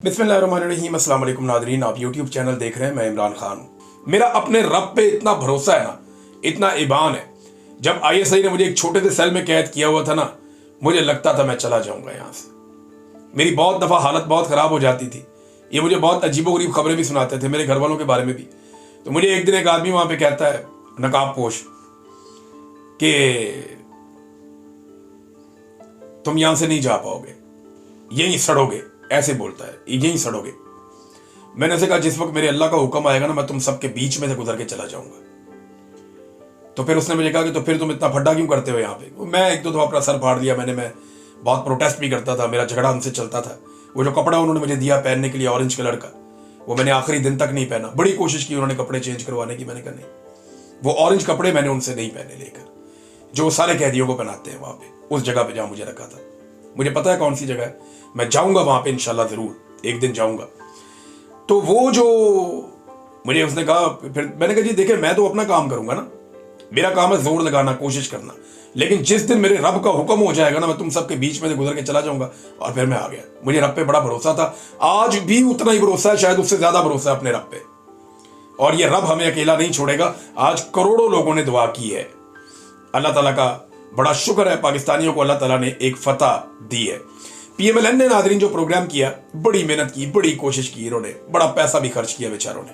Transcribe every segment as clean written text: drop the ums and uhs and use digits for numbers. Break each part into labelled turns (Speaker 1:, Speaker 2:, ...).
Speaker 1: बिस्मिल्लाहिर्रहमानिर्रहीम। अस्सलाम वालेकुम नादरीन, आप यूट्यूब चैनल देख रहे हैं। मैं इमरान खान। मेरा अपने रब पे इतना भरोसा है ना, इतना ईमान है। जब आईएसआई ने मुझे एक छोटे से सेल में कैद किया हुआ था ना, मुझे लगता था मैं चला जाऊंगा यहाँ से। मेरी बहुत दफ़ा हालत बहुत ख़राब हो जाती थी। ये मुझे बहुत अजीबोगरीब खबरें भी सुनाते थे, मेरे घर वालों के बारे में भी। तो मुझे एक दिन एक आदमी वहाँ पे कहता है, नकाब पोश, कि तुम यहाँ से नहीं जा पाओगे, यहीं सड़ोगे। ऐसे बोलता है, यहीं सड़ोगे। मैंने उसे कहा, जिस वक्त मेरे अल्लाह का हुक्म आएगा ना, मैं तुम सबके बीच में से गुजर के चला जाऊंगा। तो फिर उसने मुझे कहा कि तो फिर तुम इतना फड्डा क्यों करते हो यहाँ पे। मैं एक दो दफा अपना सर फाड़ लिया मैंने। मैं बहुत प्रोटेस्ट भी करता था, मेरा झगड़ा उनसे चलता था। वो जो कपड़ा उन्होंने मुझे दिया पहनने के लिए ऑरेंज कलर का, वो मैंने आखिरी दिन तक नहीं पहना। बड़ी कोशिश की उन्होंने कपड़े चेंज करवाने की, मैंने कहा नहीं, वो ऑरेंज कपड़े मैंने उनसे नहीं पहने लेकर, जो सारे कैदियों को पहनाते हैं वहां पे, उस जगह पे जहां मुझे रखा था। मुझे पता है कौन सी जगह है, मैं जाऊंगा वहां पे इंशाल्लाह, जरूर एक दिन जाऊंगा। तो वो जो मुझे उसने कहा, फिर मैंने कहा जी देखिए, मैं तो अपना काम करूंगा ना, मेरा काम है जोर लगाना, कोशिश करना। लेकिन जिस दिन मेरे रब का हुक्म हो जाएगा ना, मैं तुम सबके बीच में से गुजर के चला जाऊंगा। और फिर मैं आ गया। मुझे रब पे बड़ा भरोसा था, आज भी उतना ही भरोसा है, शायद उससे ज्यादा भरोसा है अपने रब पे। और ये रब हमें अकेला नहीं छोड़ेगा। आज करोड़ों लोगों ने दुआ की है। अल्लाह ताला का बड़ा शुक्र है, पाकिस्तानियों को अल्लाह ताला ने एक फतह दी है। पीएमएलएन ने नादरीन जो प्रोग्राम किया, बड़ी मेहनत की, बड़ी कोशिश की, इन्होंने बड़ा पैसा भी खर्च किया बेचारों ने।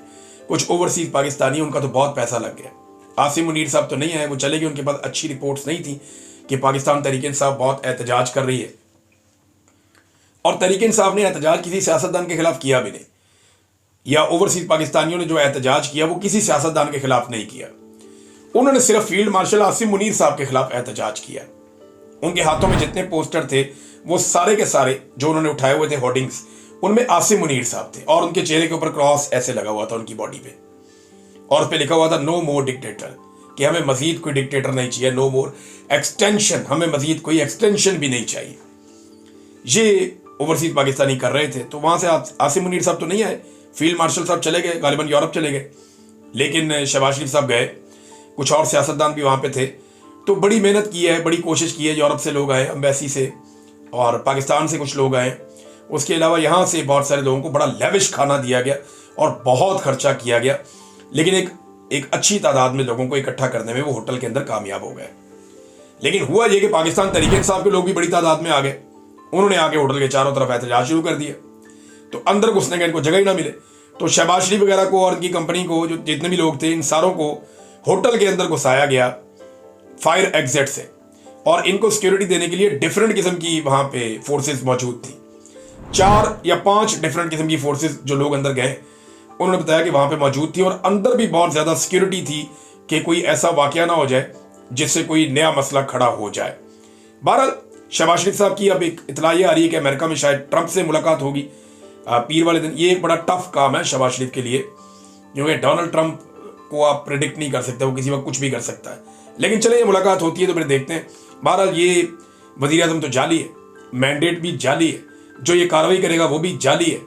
Speaker 1: कुछ ओवरसीज पाकिस्तानी, उनका तो बहुत पैसा लग गया। आसिम मुनीर साहब तो नहीं आए, वो चले गए। उनके पास अच्छी रिपोर्ट्स नहीं थी कि पाकिस्तान तहरीक-ए-इंसाफ बहुत एहतजाज कर रही है। और तहरीक-ए-इंसाफ ने एहतजाज किसी सियासतदान के खिलाफ किया भी नहीं, या ओवरसीज पाकिस्तानियों ने जो एहतजाज किया वो किसी सियासतदान के खिलाफ नहीं किया। उन्होंने सिर्फ फील्ड मार्शल आसिम मुनीर साहब के खिलाफ एहतजाज किया। उनके हाथों में जितने पोस्टर थे, वो सारे के सारे जो उन्होंने उठाए हुए थे होर्डिंग्स, उनमें आसिम मुनीर साहब थे। और उनके चेहरे के ऊपर क्रॉस ऐसे लगा हुआ था उनकी बॉडी पे, और उस पे लिखा हुआ था नो मोर डिक्टेटर, कि हमें मजीद कोई डिक्टेटर नहीं चाहिए, नो मोर एक्सटेंशन, हमें मजीद कोई एक्सटेंशन भी नहीं चाहिए। ये ओवरसीज पाकिस्तानी कर रहे थे। तो वहां से आसिम मुनीर साहब तो नहीं आए, फील्ड मार्शल साहब चले गए, गालिबन यूरोप चले गए। लेकिन शहबाज शरीफ साहब गए, कुछ और सियासतदान भी वहां पे थे। तो बड़ी मेहनत की है, बड़ी कोशिश की है। यूरोप से लोग आए, अम्बेसी से, और पाकिस्तान से कुछ लोग आए। उसके अलावा यहाँ से बहुत सारे लोगों को बड़ा लेविश खाना दिया गया और बहुत खर्चा किया गया। लेकिन एक अच्छी तादाद में लोगों को इकट्ठा करने में वो होटल के अंदर कामयाब हो गए। लेकिन हुआ ये कि पाकिस्तान तहरीक-ए-इंसाफ के लोग भी बड़ी तादाद में आ गए। उन्होंने आके होटल के चारों तरफ एहतजाज शुरू कर दिया। तो अंदर घुसने का इनको जगह ही ना मिले, तो शहबाज शरीफ वगैरह को और इनकी कंपनी को, जो जितने भी लोग थे, इन सारों को होटल के अंदर घुसाया गया फायर एग्जिट से। और इनको सिक्योरिटी देने के लिए डिफरेंट किस्म की वहां पे फोर्सेस मौजूद थी। 4 या 5 डिफरेंट किस्म की फोर्सेस जो लोग अंदर गए, उन्होंने बताया कि वहां पे मौजूद थी। और अंदर भी बहुत ज्यादा सिक्योरिटी थी कि कोई ऐसा वाकया ना हो जाए जिससे कोई नया मसला खड़ा हो जाए। बहरहाल शहबाज शरीफ साहब की अब एक इतला ये आ रही है कि अमेरिका में शायद ट्रंप से मुलाकात होगी पीर वाले दिन। ये एक बड़ा टफ काम है शहबाज शरीफ के लिए, क्योंकि डोनाल्ड ट्रंप को आप प्रेडिक्ट नहीं कर सकते, वो किसी वक्त कुछ भी कर सकता है। लेकिन चले, ये मुलाकात होती है तो फिर देखते हैं। बहरहाल ये वजीर आजम तो जाली है, मैंडेट भी जाली है, जो ये कार्रवाई करेगा वो भी जाली है।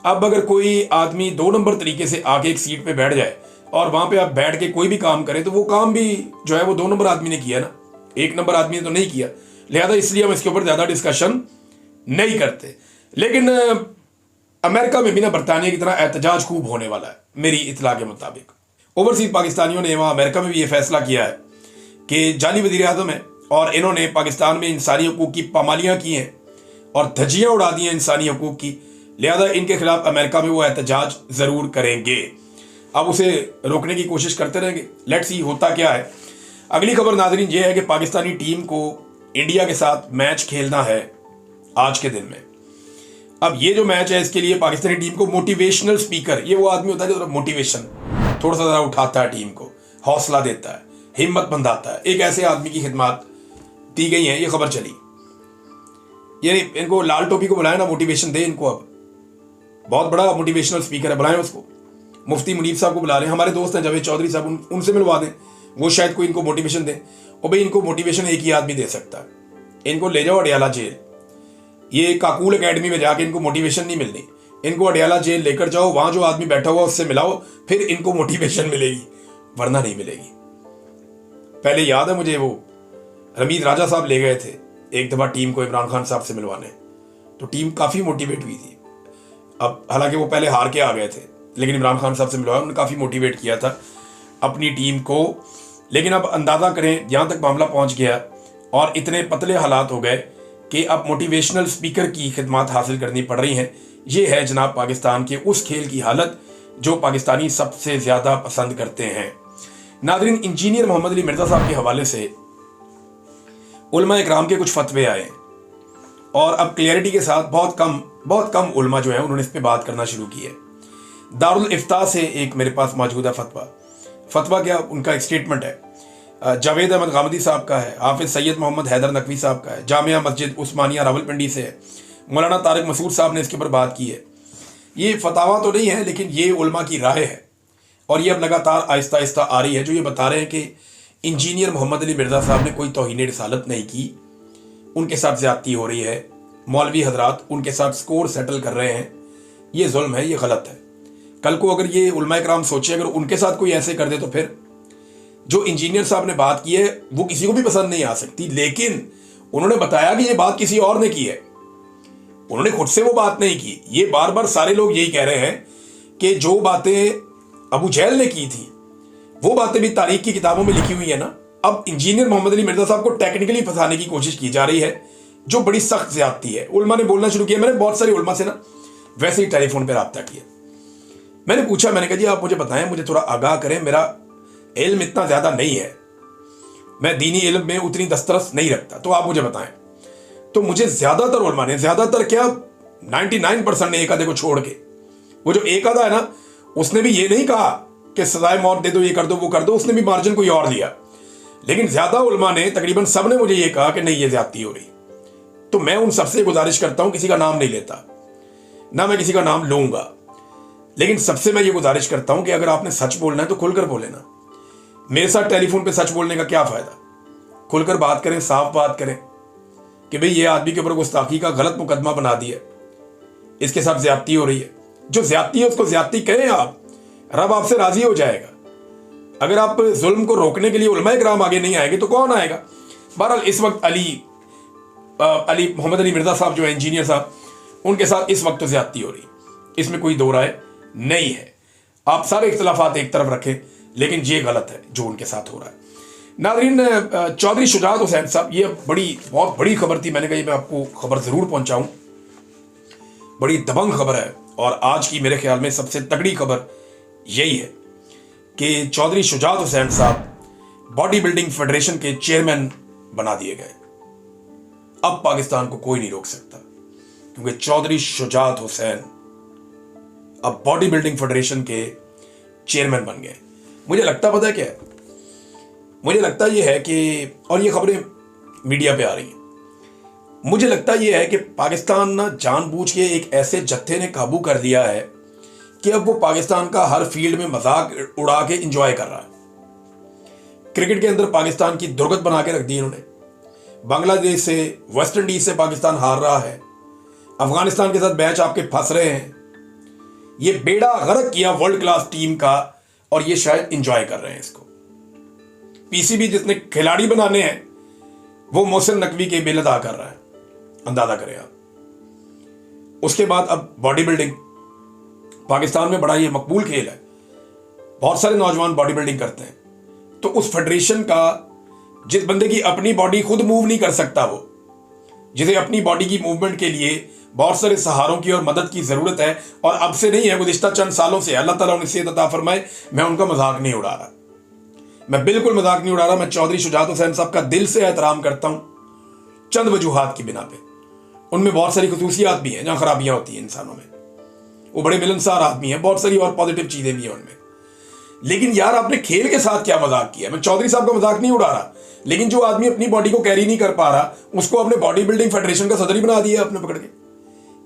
Speaker 1: अब अगर कोई आदमी 2 नंबर तरीके से आके एक सीट पे बैठ जाए और वहां पे आप बैठ के कोई भी काम करें, तो वो काम भी जो है वो 2 नंबर आदमी ने किया ना, 1 नंबर आदमी ने तो नहीं किया। लिहाजा इसलिए हम इसके ऊपर ज्यादा डिस्कशन नहीं करते। लेकिन अमेरिका में भी ना बरतानिया की तरह एहतजाज खूब होने वाला है मेरी इतला के मुताबिक। ओवरसीज पाकिस्तानियों ने वहां अमेरिका में भी ये फैसला किया है कि जाली वजीर आजम है और इन्होंने पाकिस्तान में इंसानी हकूक की पामालियां की हैं और धज्जियां उड़ा दी हैं इंसानी हकूक की। लिहाजा इनके खिलाफ अमेरिका में वो एहतजाज जरूर करेंगे। अब उसे रोकने की कोशिश करते रहेंगे। लेट्स सी होता क्या है। अगली खबर नाजरीन ये है कि पाकिस्तानी टीम को इंडिया के साथ मैच खेलना है आज के दिन में। अब ये जो मैच है, इसके लिए पाकिस्तानी टीम को मोटिवेशनल स्पीकर, ये वो आदमी होता है जो मोटिवेशन थोड़ा सा ज़रा उठाता है, टीम को हौसला देता है, हिम्मत बंधाता है, एक ऐसे आदमी की खिदमत दी गई है। ये खबर चली, ये इनको लाल टोपी को बुलाया ना, मोटिवेशन दे इनको। अब बहुत बड़ा मोटिवेशनल स्पीकर है, बुलाएं उसको। मुफ्ती मुनीब साहब को बुला रहे हैं, हमारे दोस्त हैं जावेद चौधरी साहब, उनसे मिलवा दें, वो शायद कोई इनको मोटिवेशन दें। और भाई इनको मोटिवेशन एक ही आदमी दे सकता है। इनको ले जाओ अडियाला जेल, ये काकूल एकेडमी में जाके इनको मोटिवेशन नहीं मिलनी। इनको अडियाला जेल लेकर जाओ, वहां जो आदमी बैठा हुआ उससे मिलाओ, फिर इनको मोटिवेशन मिलेगी, वरना नहीं मिलेगी। पहले याद है मुझे, वो रमीज राजा साहब ले गए थे एक दफा टीम को इमरान खान साहब से मिलवाने, तो टीम काफी मोटिवेट हुई थी। अब हालांकि वो पहले हार के आ गए थे, लेकिन इमरान खान साहब से मिलवाया, उन्होंने काफ़ी मोटिवेट किया था अपनी टीम को। लेकिन अब अंदाज़ा करें यहाँ तक मामला पहुँच गया और इतने पतले हालात हो गए कि अब मोटिवेशनल स्पीकर की खिदमत हासिल करनी पड़ रही हैं। ये है जनाब पाकिस्तान के उस खेल की हालत जो पाकिस्तानी सबसे ज़्यादा पसंद करते हैं। नादरीन, इंजीनियर मोहम्मद अली मिर्ज़ा साहब के हवाले से उलमा इकराम के कुछ फतवे आए और अब क्लियरिटी के साथ बहुत कम उलमा जो है उन्होंने इस पर बात करना शुरू की है। दारुल इफ्ता से एक मेरे पास मौजूद है फतवा क्या, उनका एक स्टेटमेंट है, जावेद अहमद गामदी साहब का है, हाफिज सैयद मोहम्मद हैदर नकवी साहब का है, जामिया मस्जिद उस्मानिया रावलपिंडी से है, मौलाना तारिक मसूद साहब ने इसके ऊपर बात की है। ये फतावा तो नहीं है, लेकिन ये उलमा की राय है और ये अब लगातार आहिस्ता आहिस्ता आ रही है, जो ये बता रहे हैं कि इंजीनियर मोहम्मद अली मिर्ज़ा साहब ने कोई तौहीन रिसालत नहीं की, उनके साथ ज़्यादती हो रही है, मौलवी हजरात उनके साथ स्कोर सेटल कर रहे हैं, ये जुल्म है, ये गलत है। कल को अगर ये उलमा इकराम सोचे अगर उनके साथ कोई ऐसे कर दे तो फिर जो इंजीनियर साहब ने बात की है वो किसी को भी पसंद नहीं आ सकती। लेकिन उन्होंने बताया कि ये बात किसी और ने की है, उन्होंने खुद से वो बात नहीं की। ये बार बार सारे लोग यही कह रहे हैं कि जो बातें अबू जहल ने की थी वो बातें भी तारीख की किताबों में लिखी हुई है ना। अब इंजीनियर मोहम्मद अली मिर्ज़ा साहब को टेक्निकली फंसाने की कोशिश की जा रही है, जो बड़ी सख्त ज़्यादती है। उलमा ने बोलना शुरू किया, मैंने बहुत सारे उलमा से ना वैसे ही टेलीफोन पर रब्ता किया, मैंने पूछा, मैंने कहा जी आप मुझे बताएं, मुझे थोड़ा आगाह करें, मेरा इल्म इतना ज़्यादा नहीं है, मैं दीनी इल्म में उतनी दस्तरस नहीं रखता, तो आप मुझे बताएं। तो मुझे ज़्यादातर उलमा ने, ज़्यादातर क्या 99% ने एक आधे को छोड़ के, वो जो एक आधा है ना उसने भी ये नहीं कहा कि सजाए मौत दे दो, ये कर दो, वो कर दो, उसने भी मार्जिन कोई और दिया। लेकिन ज़्यादा उलमा ने, तकरीबन सब ने मुझे ये कहा कि नहीं ये ज़्यादती हो रही। तो मैं उन सबसे गुजारिश करता हूँ, किसी का नाम नहीं लेता ना मैं किसी का नाम लूँगा, लेकिन सबसे मैं ये गुजारिश करता हूं कि अगर आपने सच बोलना है तो खुलकर बोले ना। मेरे साथ टेलीफोन पे सच बोलने का क्या फायदा, खुलकर बात करें, साफ बात करें कि भाई ये आदमी के ऊपर गुस्ताखी का गलत मुकदमा बना दिया, इसके साथ ज्यादती हो रही है। जो ज्यादती है उसको ज्यादती कहें आप, रब आपसे राजी हो जाएगा। अगर आप जुल्म को रोकने के लिए उलमा इकराम आगे नहीं आएंगे तो कौन आएगा। बहरहाल इस वक्त अली मोहम्मद अली मिर्ज़ा साहब जो है इंजीनियर साहब, उनके साथ इस वक्त तो ज्यादती हो रही, इसमें कोई दो राय नहीं है। आप सारे इख्तलाफात एक तरफ रखें, लेकिन ये गलत है जो उनके साथ हो रहा है। नाज़रीन, चौधरी शुजात हुसैन साहब, ये बहुत बड़ी खबर थी, मैंने कहा मैं आपको खबर ज़रूर पहुंचाऊं, बड़ी दबंग खबर है और आज की मेरे ख्याल में सबसे तगड़ी खबर यही है कि चौधरी शुजात हुसैन साहब बॉडी बिल्डिंग फेडरेशन के चेयरमैन बना दिए गए। अब पाकिस्तान को कोई नहीं रोक सकता, क्योंकि चौधरी शुजात हुसैन अब बॉडी बिल्डिंग फेडरेशन के चेयरमैन बन गए। मुझे लगता पता है क्या है, मुझे लगता यह है कि, और ये खबरें मीडिया पे आ रही हैं, मुझे लगता यह है कि पाकिस्तान ना जानबूझ के एक ऐसे जत्थे ने काबू कर लिया है कि अब वो पाकिस्तान का हर फील्ड में मजाक उड़ा के इंजॉय कर रहा है। क्रिकेट के अंदर पाकिस्तान की दुर्गत बना के रख दी इन्होंने। बांग्लादेश से, वेस्ट इंडीज से पाकिस्तान हार रहा है, अफगानिस्तान के साथ मैच आपके फंस रहे हैं। ये बेड़ा गर्क किया वर्ल्ड क्लास टीम का और ये शायद इंजॉय कर रहे हैं इसको। पीसीबी जितने खिलाड़ी बनाने हैं वो मोहसिन नकवी के बिल अदा कर रहा है, अंदाजा करें आप। उसके बाद अब बॉडी बिल्डिंग पाकिस्तान में बड़ा ये मकबूल खेल है, बहुत सारे नौजवान बॉडी बिल्डिंग करते हैं। तो उस फेडरेशन का, जिस बंदे की अपनी बॉडी खुद मूव नहीं कर सकता, वो जिसे अपनी बॉडी की मूवमेंट के लिए बहुत सारे सहारों की और मदद की ज़रूरत है, और अब से नहीं है, गुज़िश्ता चंद सालों से, अल्लाह ताला उन्हें सेहत अता फरमाए। मैं उनका मजाक नहीं उड़ा रहा, मैं बिल्कुल मजाक नहीं उड़ा रहा। मैं चौधरी शुजात हुसैन साहब का दिल से एहतराम करता हूँ चंद वजूहात की बिना पे। उनमें बहुत सारी खसूसियात भी हैं जहाँ खराबियाँ होती हैं इंसानों में। वो बड़े मिलनसार आदमी है, बहुत सारी और पॉजिटिव चीज़ें भी हैं उनमें। लेकिन यार आपने खेल के साथ क्या मजाक किया। मैं चौधरी साहब का मजाक नहीं उड़ा रहा, लेकिन जो आदमी अपनी बॉडी को कैरी नहीं कर पा रहा उसको अपने बॉडी बिल्डिंग फेडरेशन का सदर ही बना दिया आपने पकड़ के।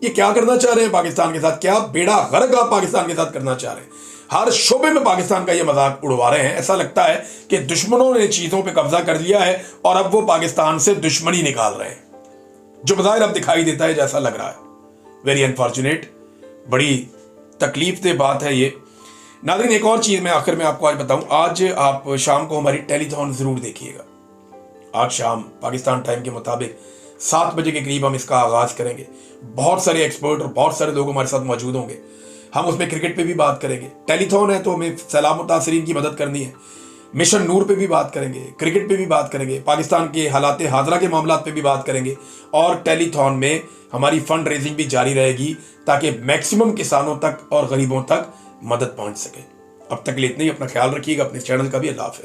Speaker 1: ये क्या करना चाह रहे हैं पाकिस्तान के साथ, क्या बेड़ा गर्क आप पाकिस्तान के साथ करना चाह रहे हैं। हर शोबे में पाकिस्तान का ये मजाक उड़वा रहे हैं। ऐसा लगता है कि दुश्मनों ने चीज़ों पे कब्जा कर लिया है और अब वो पाकिस्तान से दुश्मनी निकाल रहे हैं, जो बज़ाहिर अब दिखाई देता है जैसा लग रहा है। वेरी अनफॉर्चुनेट, बड़ी तकलीफ दे बात है ये। नाज़रीन, एक और चीज़ मैं आखिर में आपको आज बताऊं, आज आप शाम को हमारी टेलीथॉन ज़रूर देखिएगा। आज शाम पाकिस्तान टाइम के मुताबिक 7 बजे के करीब हम इसका आगाज करेंगे। बहुत सारे एक्सपर्ट और बहुत सारे लोग हमारे साथ मौजूद होंगे। हम उसमें क्रिकेट पे भी बात करेंगे, टेलीथॉन है तो हमें सैलाब मुतासरीन की मदद करनी है, मिशन नूर पे भी बात करेंगे, क्रिकेट पे भी बात करेंगे, पाकिस्तान के हालात हाजरा के मामलात पे भी बात करेंगे, और टेलीथॉन में हमारी फंड रेजिंग भी जारी रहेगी ताकि मैक्सिमम किसानों तक और गरीबों तक मदद पहुंच सके। अब तक के लिए इतना ही। अपना ख्याल रखिएगा, अपने चैनल का भी। अल्लाह हाफ़िज़।